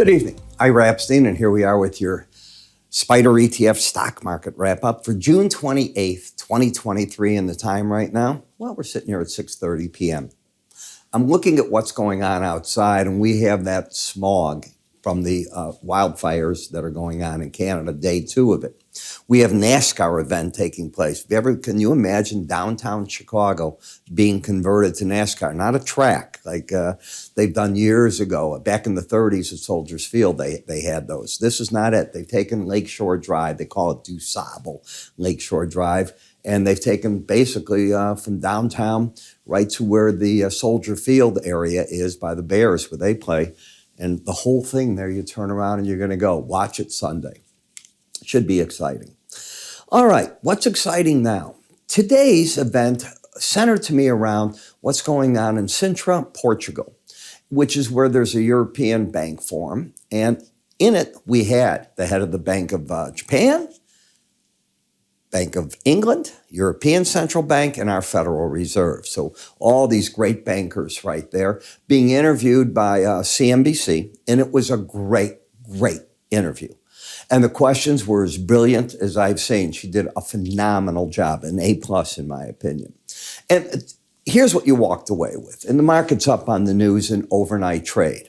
Good evening. Ira Epstein, and here we are with your Spider ETF stock market wrap-up for June 28th, 2023, and the time right now, well, we're sitting here at 6:30 p.m. I'm looking at what's going on outside, and we have that smog from the wildfires that are going on in Canada, day 2 of it. We have NASCAR event taking place. Can you imagine downtown Chicago being converted to NASCAR? Not a track like they've done years ago. Back in the 30s at Soldiers Field, they had those. This is not it. They've taken Lakeshore Drive. They call it DuSable Lakeshore Drive. And they've taken basically from downtown right to where the Soldier Field area is by the Bears where they play. And the whole thing there, you turn around and you're going to go watch it Sunday. Should be exciting. All right, what's exciting now? Today's event centered to me around what's going on in Sintra, Portugal, which is where there's a European bank forum. And in it, we had the head of the Bank of Japan, Bank of England, European Central Bank, and our Federal Reserve. So all these great bankers right there being interviewed by CNBC. And it was a great, great interview. And the questions were as brilliant as I've seen. She did a phenomenal job, an A+ in my opinion. And here's what you walked away with. And the market's up on the news and overnight trade.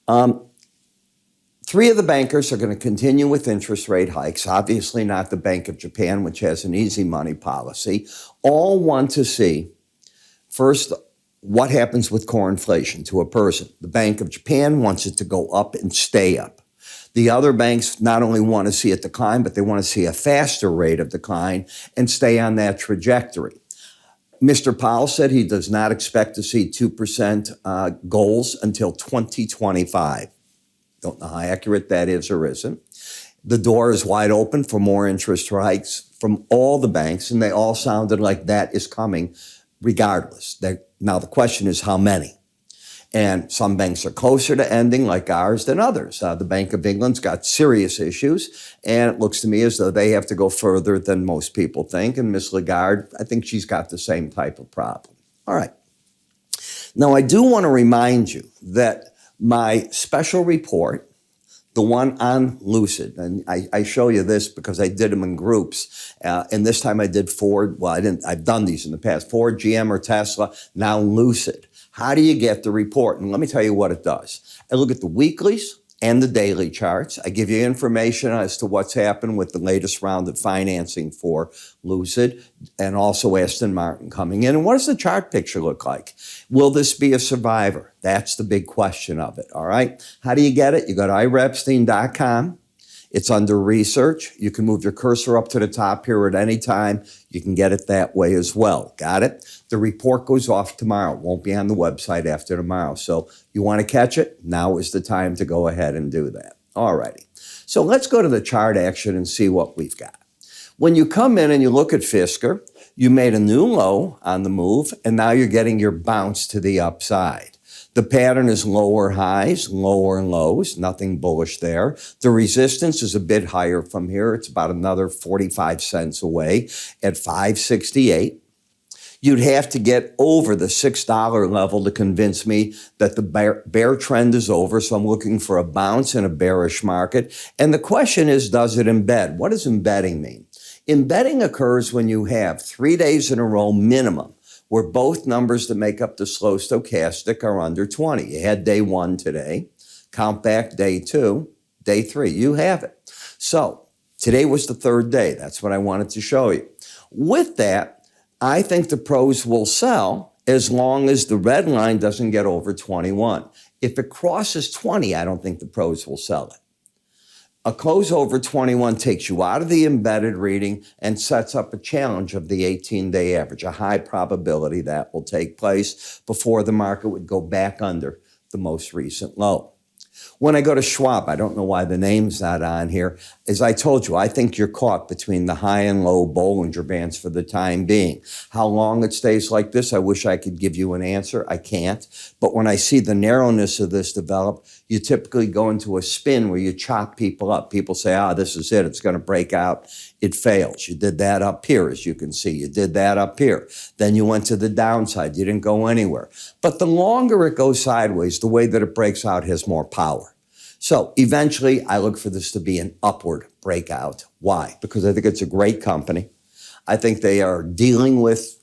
3 of the bankers are going to continue with interest rate hikes. Obviously not the Bank of Japan, which has an easy money policy. All want to see, first, what happens with core inflation to a person. The Bank of Japan wants it to go up and stay up. The other banks not only want to see it decline, but they want to see a faster rate of decline and stay on that trajectory. Mr. Powell said he does not expect to see 2% goals until 2025. Don't know how accurate that is or isn't. The door is wide open for more interest hikes from all the banks, and they all sounded like that is coming regardless. Now the question is how many? And some banks are closer to ending, like ours, than others. The Bank of England's got serious issues, and it looks to me as though they have to go further than most people think. And Ms. Lagarde, I think she's got the same type of problem. All right. Now, I do want to remind you that my special report, the one on Lucid, and I show you this because I did them in groups, and this time I did Ford. Well, I've done these in the past. Ford, GM, or Tesla, now Lucid. How do you get the report? And let me tell you what it does. I look at the weeklies and the daily charts. I give you information as to what's happened with the latest round of financing for Lucid and also Aston Martin coming in. And what does the chart picture look like? Will this be a survivor? That's the big question of it, all right? How do you get it? You go to iraepstein.com. It's under research. You can move your cursor up to the top here at any time. You can get it that way as well. Got it? The report goes off tomorrow. It won't be on the website after tomorrow. So you want to catch it? Now is the time to go ahead and do that. All righty. So let's go to the chart action and see what we've got. When you come in and you look at Fisker, you made a new low on the move, and now you're getting your bounce to the upside. The pattern is lower highs, lower lows, nothing bullish there. The resistance is a bit higher from here. It's about another 45 cents away at 568. You'd have to get over the $6 level to convince me that the bear trend is over. So I'm looking for a bounce in a bearish market. And the question is, does it embed? What does embedding mean? Embedding occurs when you have 3 days in a row minimum, where both numbers that make up the slow stochastic are under 20. You had day 1 today, count back day 2, day 3. You have it. So today was the 3rd day. That's what I wanted to show you. With that, I think the pros will sell as long as the red line doesn't get over 21. If it crosses 20, I don't think the pros will sell it. A close over 21 takes you out of the embedded reading and sets up a challenge of the 18-day average, a high probability that will take place before the market would go back under the most recent low. When I go to Schwab, I don't know why the name's not on here. As I told you, I think you're caught between the high and low Bollinger Bands for the time being. How long it stays like this, I wish I could give you an answer. I can't. But when I see the narrowness of this develop, you typically go into a spin where you chop people up. People say, this is it. It's going to break out. It fails. You did that up here, as you can see. You did that up here. Then you went to the downside. You didn't go anywhere. But the longer it goes sideways, the way that it breaks out has more power. So eventually, I look for this to be an upward breakout. Why? Because I think it's a great company. I think they are dealing with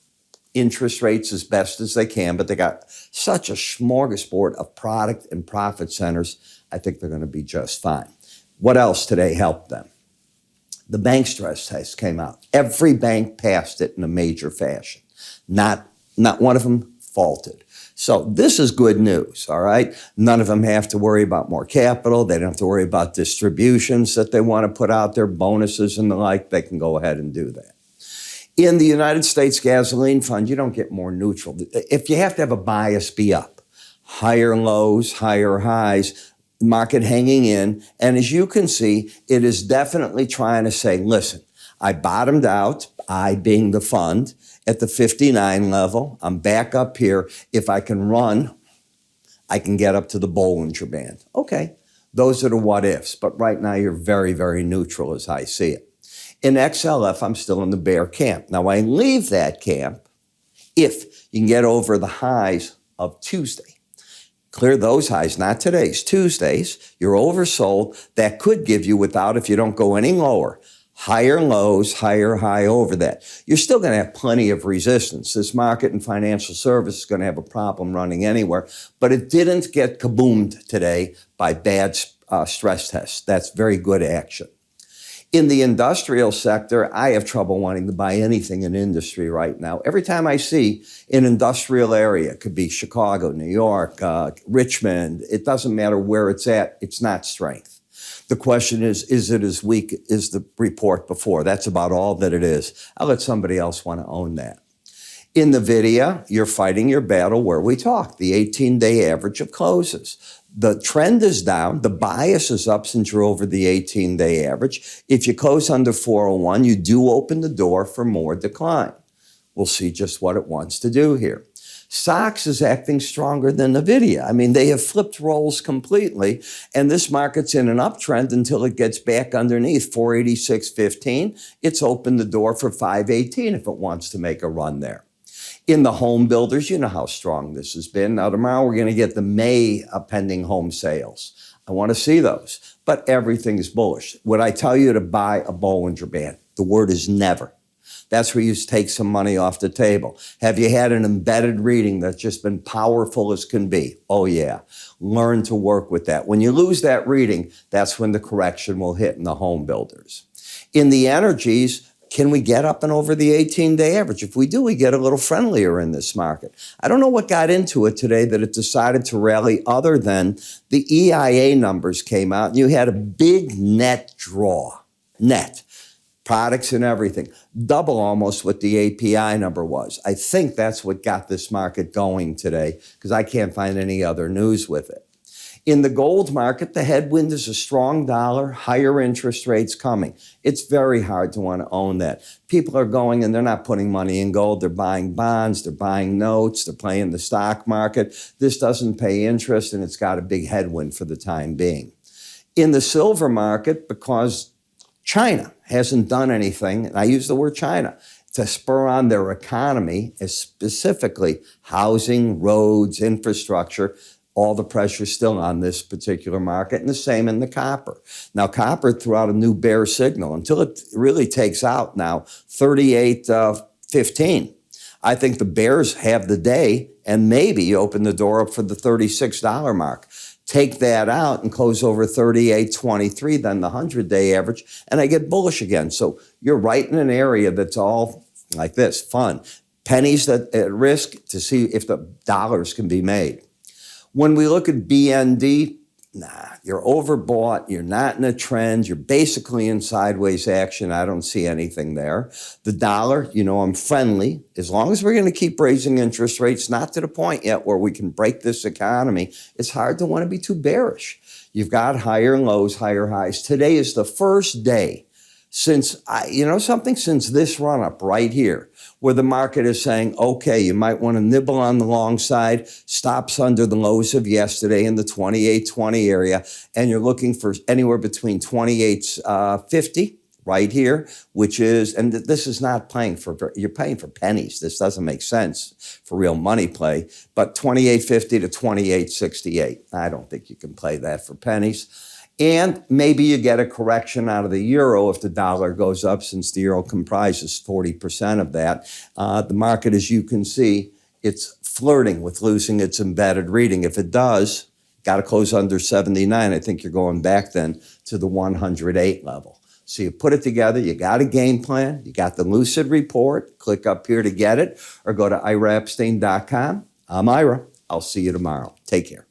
interest rates as best as they can, but they got such a smorgasbord of product and profit centers. I think they're going to be just fine. What else today helped them? The bank stress test came out. Every bank passed it in a major fashion. Not one of them faulted. So this is good news, all right? None of them have to worry about more capital. They don't have to worry about distributions that they want to put out there, bonuses and the like. They can go ahead and do that. In the United States Gasoline Fund, you don't get more neutral. If you have to have a bias, be up. Higher lows, higher highs, market hanging in. And as you can see, it is definitely trying to say, listen, I bottomed out, I being the fund, at the 59 level. I'm back up here. If I can run, I can get up to the Bollinger Band. Okay, those are the what ifs. But right now, you're very, very neutral as I see it. In XLF, I'm still in the bear camp. Now, I leave that camp if you can get over the highs of Tuesday. Clear those highs, not today's, Tuesdays. You're oversold. That could give you, without, if you don't go any lower, higher lows, higher high over that. You're still going to have plenty of resistance. This market and financial service is going to have a problem running anywhere, but it didn't get kaboomed today by bad stress tests. That's very good action. In the industrial sector, I have trouble wanting to buy anything in industry right now. Every time I see an industrial area, it could be Chicago, New York, Richmond, it doesn't matter where it's at, it's not strength. The question is it as weak as the report before? That's about all that it is. I'll let somebody else want to own that. In the video, you're fighting your battle where we talk, the 18-day average of closes. The trend is down. The bias is up since you're over the 18-day average. If you close under 401, you do open the door for more decline. We'll see just what it wants to do here. SOX is acting stronger than NVIDIA. I mean, they have flipped roles completely, and this market's in an uptrend until it gets back underneath 486.15. It's opened the door for 518 if it wants to make a run there. In the home builders, you know how strong this has been. Now, tomorrow we're going to get the May pending home sales. I want to see those, but everything's bullish. Would I tell you to buy a Bollinger Band? The word is never. That's where you take some money off the table. Have you had an embedded reading that's just been powerful as can be? Oh, yeah. Learn to work with that. When you lose that reading, that's when the correction will hit in the home builders. In the energies, can we get up and over the 18-day average? If we do, we get a little friendlier in this market. I don't know what got into it today that it decided to rally other than the EIA numbers came out and you had a big net draw. Net. Products and everything. Double almost what the API number was. I think that's what got this market going today because I can't find any other news with it. In the gold market, the headwind is a strong dollar, higher interest rates coming. It's very hard to want to own that. People are going and they're not putting money in gold. They're buying bonds, they're buying notes, they're playing the stock market. This doesn't pay interest and it's got a big headwind for the time being. In the silver market, because China hasn't done anything, and I use the word China, to spur on their economy, specifically housing, roads, infrastructure, all the pressure still on this particular market, and the same in the copper. Now, copper threw out a new bear signal until it really takes out now, 38.15. I think the bears have the day, and maybe open the door up for the $36 mark. Take that out and close over 38.23, then the 100-day average, and I get bullish again. So you're right in an area that's all like this, fun. Pennies that at risk to see if the dollars can be made. When we look at BND, you're overbought, you're not in a trend, you're basically in sideways action. I don't see anything there. The dollar, you know I'm friendly. As long as we're going to keep raising interest rates, not to the point yet where we can break this economy, it's hard to want to be too bearish. You've got higher lows, higher highs. Today is the first day since this run-up right here, where the market is saying, okay, you might want to nibble on the long side, stops under the lows of yesterday in the 28.20 area, and you're looking for anywhere between 28.50 right here, which is, and this is not playing for, you're paying for pennies. This doesn't make sense for real money play, but 28.50 to 28.68. I don't think you can play that for pennies. And maybe you get a correction out of the euro if the dollar goes up, since the euro comprises 40% of that. The market, as you can see, it's flirting with losing its embedded reading. If it does, got to close under 79. I think you're going back then to the 108 level. So you put it together, you got a game plan, you got the Lucid report, click up here to get it, or go to iraepstein.com. I'm Ira. I'll see you tomorrow. Take care.